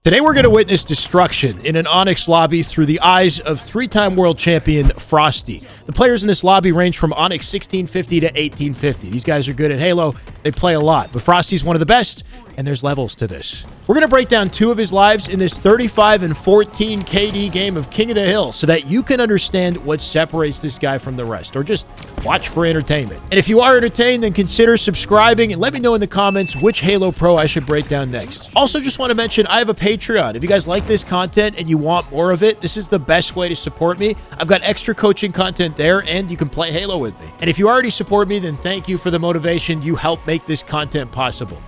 Today we're going to witness destruction in an Onyx lobby through the eyes of three-time world champion Frosty. The players in this lobby range from Onyx 1650 to 1850. These guys are good at Halo. They play a lot, but Frosty's one of the best, and there's levels to this. We're going to break down two of his lives in this 35 and 14 KD game of King of the Hill so that you can understand what separates this guy from the rest, or just watch for entertainment. And if you are entertained, then consider subscribing and let me know in the comments which Halo Pro I should break down next. Also, just want to mention I have a Patreon. If you guys like this content and you want more of it, this is the best way to support me. I've got extra coaching content there, and you can play Halo with me. And if you already support me, then thank you for the motivation. You help make this content possible.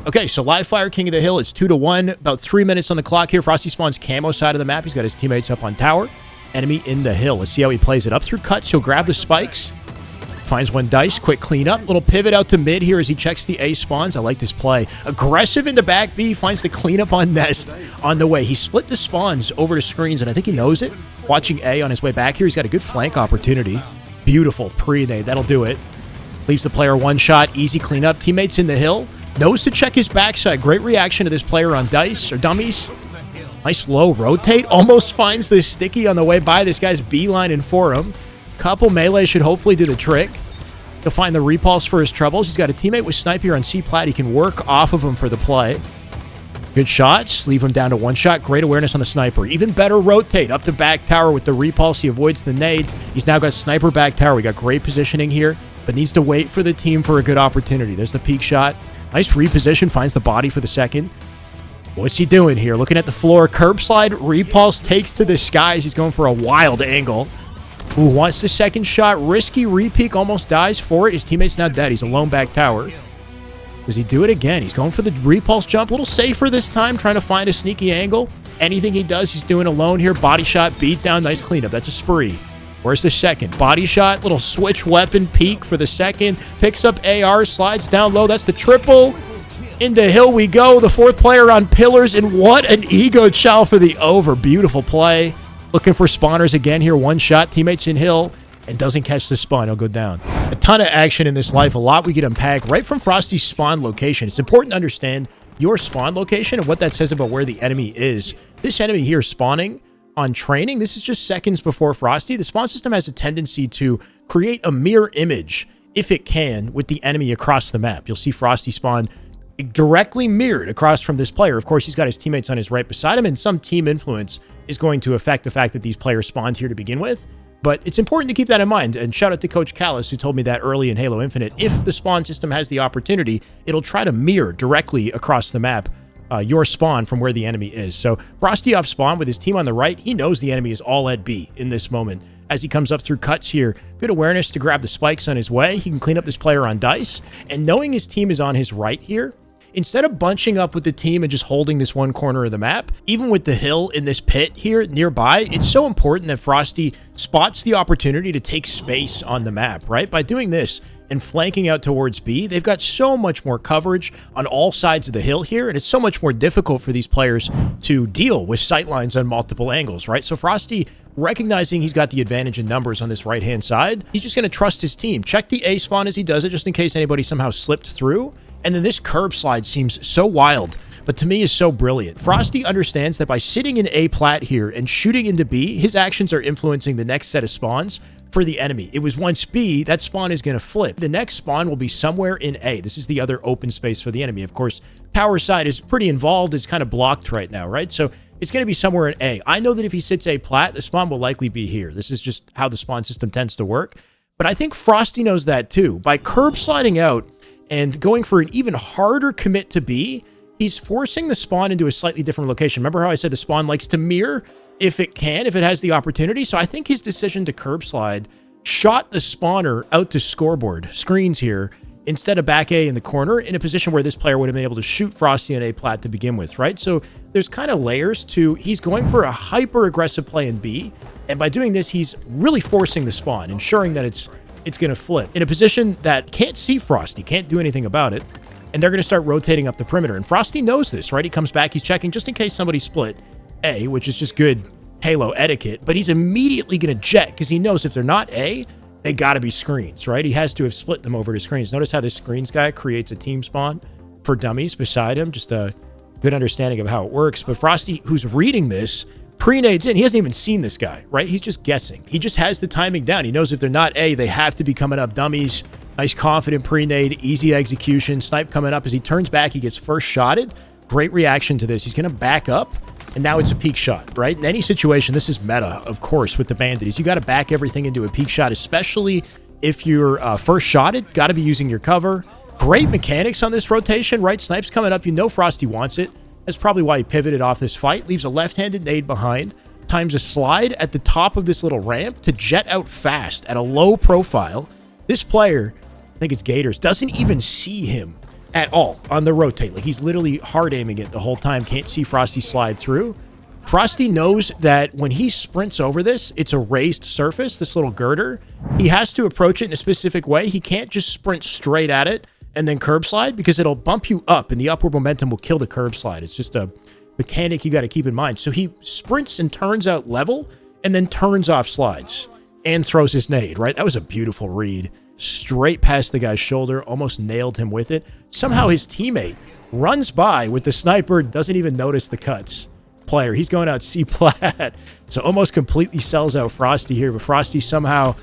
Okay, so live fire King of the Hill. It's 2-1. About 3 minutes on the clock here. Frosty spawns camo side of the map. He's got his teammates up on tower. Enemy in the hill. Let's see how he plays it. Up through cuts. He'll grab the spikes. Finds one dice. Quick cleanup. Little pivot out to mid here as he checks the A spawns. I like this play. Aggressive in the back B. Finds the cleanup on Nest on the way. He split the spawns over to screens, and I think he knows it. Watching A on his way back here. He's got a good flank opportunity. Beautiful pre-nade. That'll do it. Leaves the player one shot. Easy cleanup. Teammates in the hill. Knows to check his backside. Great reaction to this player on dice or dummies. Nice low rotate. Almost finds this sticky on the way by. This guy's beelining for him. Couple melee should hopefully do the trick. He'll find the repulse for his troubles. He's got a teammate with snipe here on C-plat. He can work off of him for the play. Good shots. Leave him down to one shot. Great awareness on the sniper. Even better rotate up to back tower with the repulse. He avoids the nade. He's now got sniper back tower. We got great positioning here, but needs to wait for the team for a good opportunity. There's the peek shot. Nice reposition, finds the body for the second. What's he doing here? Looking at the floor. Curb slide, repulse, takes to the skies. He's going for a wild angle. Who wants the second shot? Risky repeak, almost dies for it. His teammate's now dead. He's alone back tower. Does he do it again? He's going for the repulse jump. A little safer this time, trying to find a sneaky angle. Anything he does, he's doing alone here. Body shot, beat down, nice cleanup. That's a spree. Where's the second? Body shot, little switch weapon peek for the second. Picks up AR, slides down low. That's the triple. In the hill we go. The fourth player on pillars, and what an ego chow for the over. Beautiful play. Looking for spawners again here. One shot. Teammates in hill, and doesn't catch the spawn. He'll go down. A ton of action in this life. A lot we get unpacked right from Frosty's spawn location. It's important to understand your spawn location and what that says about where the enemy is. This enemy here spawning on training, this is just seconds before Frosty. The spawn system has a tendency to create a mirror image, if it can, with the enemy across the map. You'll see Frosty spawn directly mirrored across from this player. Of course, he's got his teammates on his right beside him, and some team influence is going to affect the fact that these players spawned here to begin with. But it's important to keep that in mind, and shout out to Coach Callis, who told me that early in Halo Infinite. If the spawn system has the opportunity, it'll try to mirror directly across the map your spawn from where the enemy is. So Frosty off spawn with his team on the right. He knows the enemy is all at B in this moment. As he comes up through cuts here, good awareness to grab the spikes on his way. He can clean up this player on dice. And knowing his team is on his right here, instead of bunching up with the team and just holding this one corner of the map, even with the hill in this pit here nearby, it's so important that Frosty spots the opportunity to take space on the map, right? By doing this and flanking out towards B, they've got so much more coverage on all sides of the hill here, and it's so much more difficult for these players to deal with sightlines on multiple angles, right? So Frosty, recognizing he's got the advantage in numbers on this right-hand side, he's just going to trust his team. Check the A spawn as he does it, just in case anybody somehow slipped through. And then this curb slide seems so wild, but to me is so brilliant. Frosty understands that by sitting in A plat here and shooting into B, his actions are influencing the next set of spawns for the enemy. It was once B, that spawn is going to flip. The next spawn will be somewhere in A. This is the other open space for the enemy. Of course, tower side is pretty involved. It's kind of blocked right now, right? So it's going to be somewhere in A. I know that if he sits A plat, the spawn will likely be here. This is just how the spawn system tends to work. But I think Frosty knows that too. By curb sliding out and going for an even harder commit to B, he's forcing the spawn into a slightly different location. Remember how I said the spawn likes to mirror if it can, if it has the opportunity? So I think his decision to curb slide shot the spawner out to scoreboard screens here instead of back A in the corner, in a position where this player would have been able to shoot Frosty on A plat to begin with, right? So there's kind of layers to, he's going for a hyper aggressive play in B, and by doing this, he's really forcing the spawn, ensuring that it's going to flip in a position that can't see Frosty, can't do anything about it, and they're going to start rotating up the perimeter. And Frosty knows this, right? He comes back, he's checking just in case somebody split A, which is just good Halo etiquette, but he's immediately going to jet because he knows if they're not A, they got to be screens, right? He has to have split them over to screens. Notice how this screens guy creates a team spawn for dummies beside him, just good understanding of how it works. But Frosty, who's reading this, pre-nades in. He hasn't even seen this guy, right? He's just guessing. He just has the timing down. He knows if they're not A, they have to be coming up dummies. Nice confident pre-nade, easy execution. Snipe coming up. As he turns back, he gets first shotted. Great reaction to this. He's going to back up, and now it's a peek shot, right? In any situation, this is meta, of course, with the Bandits. You got to back everything into a peek shot, especially if you're first shotted. Got to be using your cover. Great mechanics on this rotation, right? Snipe's coming up. You know Frosty wants it. That's probably why he pivoted off this fight. Leaves a left-handed nade behind. Times a slide at the top of this little ramp to jet out fast at a low profile. This player, I think it's Gators, doesn't even see him at all on the rotate. Like, he's literally hard aiming it the whole time. Can't see Frosty slide through. Frosty knows that when he sprints over this, it's a raised surface, this little girder. He has to approach it in a specific way. He can't just sprint straight at it and then curb slide, because it'll bump you up and the upward momentum will kill the curb slide. It's just a mechanic you got to keep in mind. So he sprints and turns out level and then turns off slides and throws his nade, right? That was a beautiful read. Straight past the guy's shoulder, almost nailed him with it. Somehow his teammate runs by with the sniper, doesn't even notice the cuts. Player, he's going out C-plat. So almost completely sells out Frosty here, but Frosty somehow,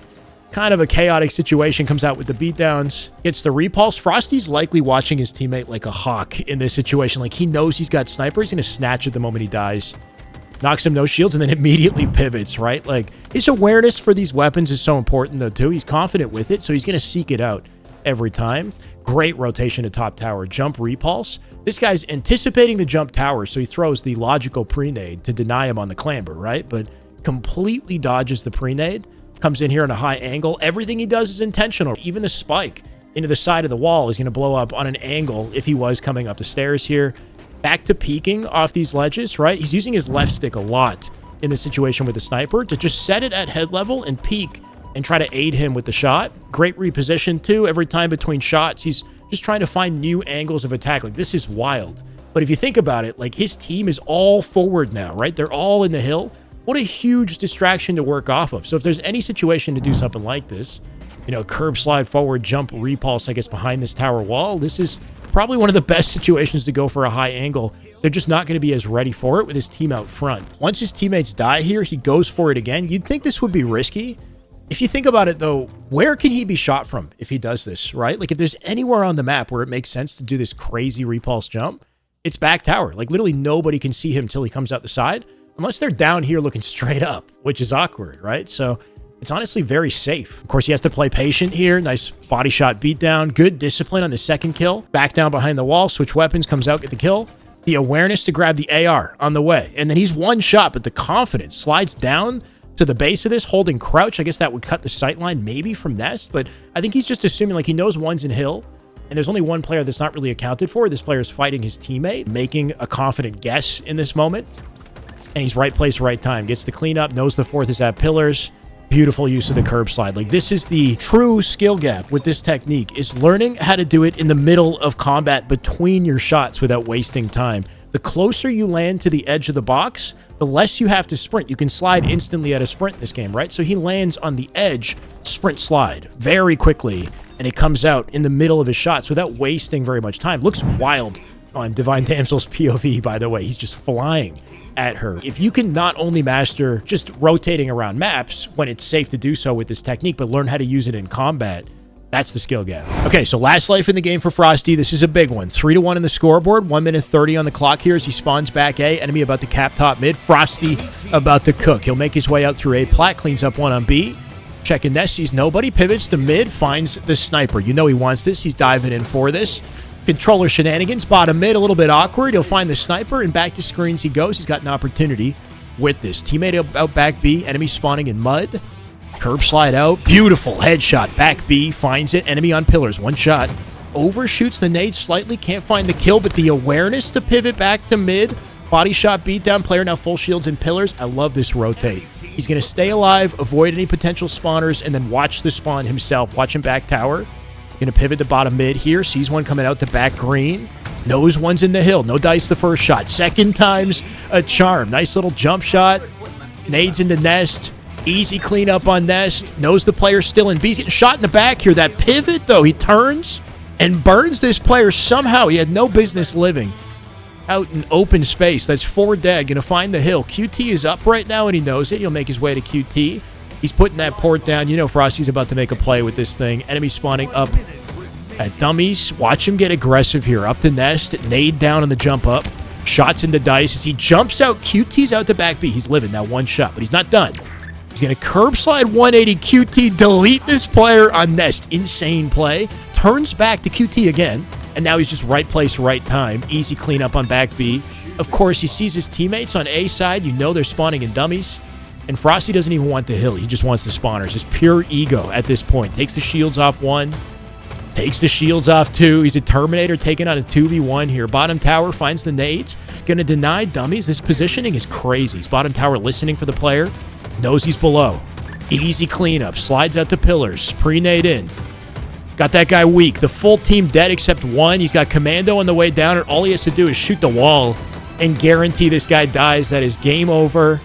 kind of a chaotic situation, comes out with the beatdowns, gets the repulse. Frosty's likely watching his teammate like a hawk in this situation. Like, he knows he's got sniper. He's going to snatch it the moment he dies. Knocks him no shields and then immediately pivots, right? Like, his awareness for these weapons is so important, though, too. He's confident with it, so he's going to seek it out every time. Great rotation to top tower. Jump repulse. This guy's anticipating the jump tower, so he throws the logical pre-nade to deny him on the clamber, right? But completely dodges the pre-nade. Comes in here on a high angle. Everything he does is intentional. Even the spike into the side of the wall is going to blow up on an angle if he was coming up the stairs here. Back to peeking off these ledges, right? He's using his left stick a lot in this situation with the sniper to just set it at head level and peek and try to aid him with the shot. Great reposition, too. Every time between shots, he's just trying to find new angles of attack. Like, this is wild. But if you think about it, like, his team is all forward now, right? They're all in the hill. What a huge distraction to work off of. So if there's any situation to do something like this, you know, curb slide forward, jump repulse, I guess, behind this tower wall, this is probably one of the best situations to go for a high angle. They're just not going to be as ready for it with his team out front. Once his teammates die here, he goes for it again. You'd think this would be risky. If you think about it, though, where can he be shot from if he does this, right? Like, if there's anywhere on the map where it makes sense to do this crazy repulse jump, it's back tower. Like, literally nobody can see him until he comes out the side. Unless they're down here looking straight up, which is awkward, right? So it's honestly very safe. Of course, he has to play patient here. Nice body shot beatdown. Good discipline on the second kill. Back down behind the wall. Switch weapons. Comes out, get the kill. The awareness to grab the AR on the way. And then he's one shot, but the confidence slides down to the base of this, holding crouch. I guess that would cut the sight line maybe from Nest, but I think he's just assuming, like, he knows one's in hill. And there's only one player that's not really accounted for. This player is fighting his teammate, making a confident guess in this moment. And he's right place, right time. Gets the cleanup, knows the fourth is at pillars. Beautiful use of the curb slide. Like, this is the true skill gap with this technique, is learning how to do it in the middle of combat between your shots without wasting time. The closer you land to the edge of the box, the less you have to sprint. You can slide instantly at a sprint in this game, right? So he lands on the edge, sprint slide very quickly, and it comes out in the middle of his shots without wasting very much time. Looks wild on Divine Damsel's POV, by the way. He's just flying at her. If you can not only master just rotating around maps when it's safe to do so with this technique, but learn how to use it in combat, that's the skill gap. Okay, so last life in the game for Frosty. This is a big one. 3-1 in the scoreboard. 1 minute 30 on the clock here as he spawns back A. Enemy about to cap top mid. Frosty about to cook. He'll make his way out through A plat. Cleans up one on B. Checking this. Sees nobody. Pivots to mid. Finds the sniper. You know he wants this. He's diving in for this. Controller shenanigans. Bottom mid. A little bit awkward. He'll find the sniper, and back to screens he goes. He's got an opportunity with this. Teammate out back B. Enemy spawning in mud. Curb slide out. Beautiful headshot. Back B. Finds it. Enemy on pillars. One shot. Overshoots the nade slightly. Can't find the kill, but the awareness to pivot back to mid. Body shot beat down. Player now full shields and pillars. I love this rotate. He's going to stay alive, avoid any potential spawners, and then watch the spawn himself. Watch him back tower. Going to pivot to bottom mid here. Sees one coming out the back green. Knows one's in the hill. No dice the first shot. Second time's a charm. Nice little jump shot. Nades into Nest. Easy cleanup on Nest. Knows the player's still in B. He's getting shot in the back here. That pivot, though, he turns and burns this player somehow. He had no business living. out in open space. That's 4 dead. Going to find the hill. QT is up right now, and he knows it. He'll make his way to QT. He's putting that port down. You know Frosty's about to make a play with this thing. Enemy spawning up at dummies. Watch him get aggressive here. Up the nest. Nade down on the jump up. Shots into dice. As he jumps out, QT's out to back B. He's living that one shot, but he's not done. He's going to curb slide 180 QT, delete this player on nest. Insane play. Turns back to QT again, and now he's just right place, right time. Easy cleanup on back B. Of course, he sees his teammates on A side. You know they're spawning in dummies. And Frosty doesn't even want the hill. He just wants the spawners. Just pure ego at this point. Takes the shields off 1. Takes the shields off 2. He's a Terminator taking on a 2v1 here. Bottom tower finds the nades. Gonna deny dummies. This positioning is crazy. He's bottom tower listening for the player. Knows he's below. Easy cleanup. Slides out to pillars. Pre-nade in. Got that guy weak. The full team dead except 1. He's got commando on the way down, and all he has to do is shoot the wall and guarantee this guy dies. That is game over.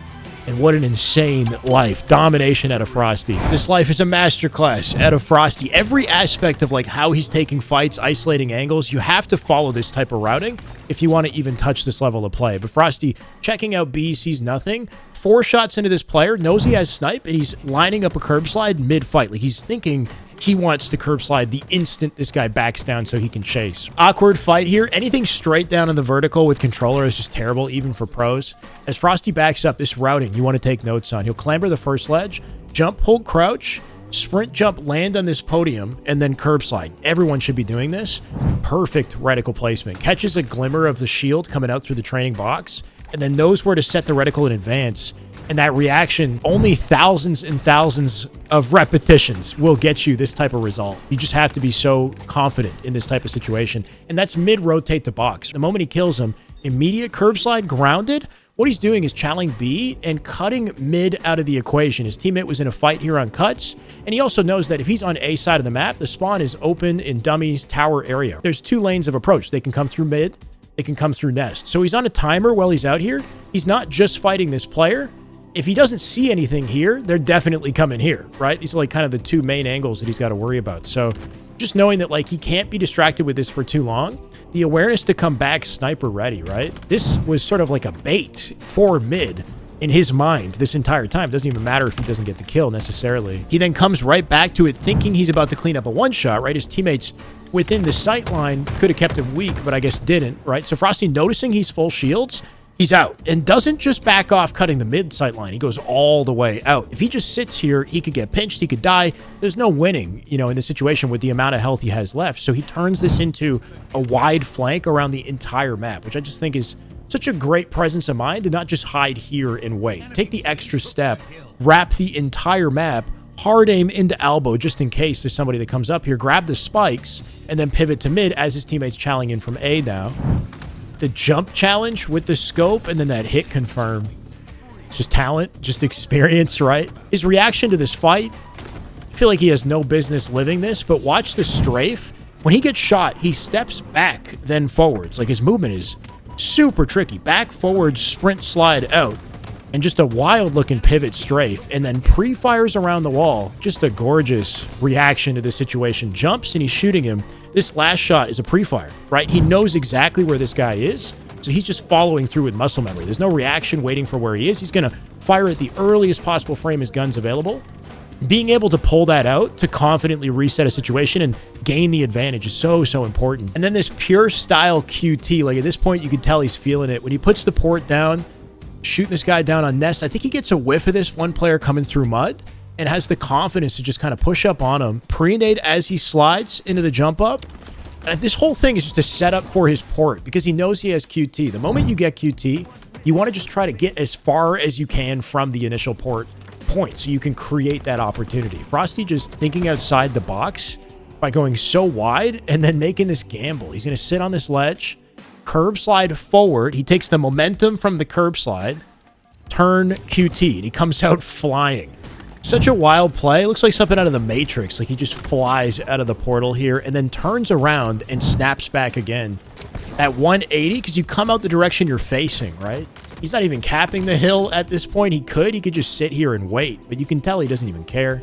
And what an insane life. Domination out of Frosty. This life is a masterclass out of Frosty. Every aspect of like how he's taking fights, isolating angles, you have to follow this type of routing if you want to even touch this level of play. But Frosty, checking out B, sees nothing. 4 shots into this player, knows he has snipe, and he's lining up a curb slide mid-fight. Like he's thinking he wants to curb slide the instant this guy backs down so he can chase. Awkward fight here. Anything straight down in the vertical with controller is just terrible, even for pros. As Frosty backs up, this routing you want to take notes on. He'll clamber the first ledge, jump, hold, crouch, sprint, jump, land on this podium, and then curb slide. Everyone should be doing this. Perfect reticle placement. Catches a glimmer of the shield coming out through the training box, and then knows where to set the reticle in advance. And that reaction, only thousands and thousands of repetitions will get you this type of result. You just have to be so confident in this type of situation. And that's mid-rotate the box. The moment he kills him, immediate curb slide, grounded. What he's doing is channeling B and cutting mid out of the equation. His teammate was in a fight here on cuts. And he also knows that if he's on A side of the map, the spawn is open in dummies tower area. There's 2 lanes of approach. They can come through mid. They can come through nest. So he's on a timer while he's out here. He's not just fighting this player. If he doesn't see anything here, they're definitely coming here, right? These are like kind of the 2 main angles that he's got to worry about. So just knowing that like he can't be distracted with this for too long, the awareness to come back sniper ready, right? This was sort of like a bait for mid in his mind this entire time. It doesn't even matter if he doesn't get the kill necessarily. He then comes right back to it thinking he's about to clean up a 1-shot, right? His teammates within the sight line could have kept him weak, but I guess didn't, right? So Frosty noticing he's full shields, he's out and doesn't just back off cutting the mid sight line. He goes all the way out. If he just sits here, he could get pinched. He could die. There's no winning, you know, in this situation with the amount of health he has left. So he turns this into a wide flank around the entire map, which I just think is such a great presence of mind to not just hide here and wait. Take the extra step, wrap the entire map, hard aim into elbow just in case there's somebody that comes up here, grab the spikes, and then pivot to mid as his teammates challenging in from A now. The jump challenge with the scope and then that hit confirm. It's just talent, just experience, right? His reaction to this fight, I feel like he has no business living this, but watch the strafe. When he gets shot, he steps back, then forwards. Like his movement is super tricky. Back, forward, sprint, slide out. And just a wild looking pivot strafe. And then pre-fires around the wall. Just a gorgeous reaction to the situation. Jumps and he's shooting him. This last shot is a pre-fire, right? He knows exactly where this guy is. So he's just following through with muscle memory. There's no reaction waiting for where he is. He's going to fire at the earliest possible frame his gun's available. Being able to pull that out to confidently reset a situation and gain the advantage is so, so important. And then this pure style QT, like at this point, you can tell he's feeling it. When he puts the port down, shooting this guy down on nest, I think he gets a whiff of this one player coming through mud and has the confidence to just kind of push up on him. Pre-nade as he slides into the jump up. And this whole thing is just a setup for his port because he knows he has QT. The moment you get QT, you want to just try to get as far as you can from the initial port point so you can create that opportunity. Frosty just thinking outside the box by going so wide and then making this gamble. He's going to sit on this ledge, curb slide forward. He takes the momentum from the curb slide, turn QT, and he comes out flying. Such a wild play. It looks like something out of the Matrix. Like he just flies out of the portal here and then turns around and snaps back again at 180 because you come out the direction you're facing, right? He's not even capping the hill at this point. He could just sit here and wait, but you can tell he doesn't even care.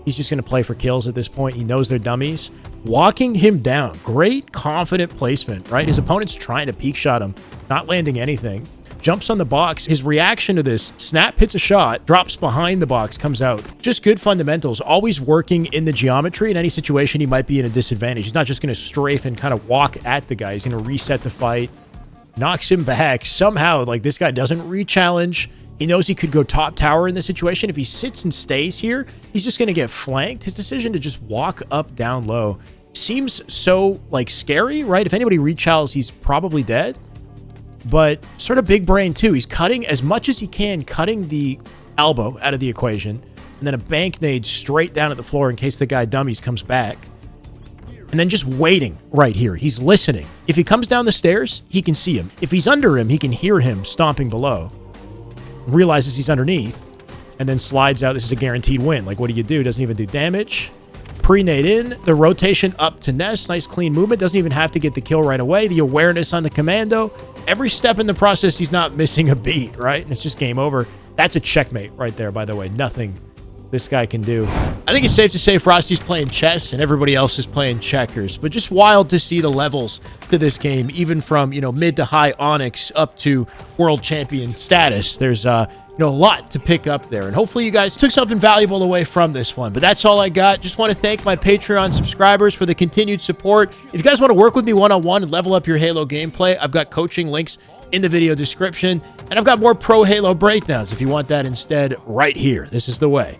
He's just going to play for kills at this point. He knows they're dummies. Walking him down. Great, confident placement, right? His opponent's trying to peek shot him, not landing anything. Jumps on the box. His reaction to this, snap hits a shot, drops behind the box, comes out. Just good fundamentals. Always working in the geometry. In any situation, he might be in a disadvantage. He's not just going to strafe and kind of walk at the guy. He's going to reset the fight. Knocks him back. Somehow, like, this guy doesn't re-challenge. He knows he could go top tower in this situation. If he sits and stays here, he's just going to get flanked. His decision to just walk up down low seems so, like, scary, right? If anybody re-challenges, he's probably dead. But sort of big brain, too. He's cutting as much as he can, cutting the elbow out of the equation. And then a bank nade straight down at the floor in case the guy dummies comes back. And then just waiting right here. He's listening. If he comes down the stairs, he can see him. If he's under him, he can hear him stomping below. Realizes he's underneath. And then slides out. This is a guaranteed win. Like, what do you do? Doesn't even do damage. Pre-nade in. The rotation up to Nest. Nice clean movement. Doesn't even have to get the kill right away. The awareness on the commando. Every step in the process, he's not missing a beat, right? And it's just game over. That's a checkmate right there, by the way. Nothing this guy can do. I think it's safe to say Frosty's playing chess and everybody else is playing checkers. But just wild to see the levels to this game, even from, you know, mid to high Onyx up to world champion status. There's a lot to pick up there. And hopefully you guys took something valuable away from this one. But that's all I got. Just want to thank my Patreon subscribers for the continued support. If you guys want to work with me one-on-one and level up your Halo gameplay, I've got coaching links in the video description. And I've got more pro Halo breakdowns if you want that instead right here. This is the way.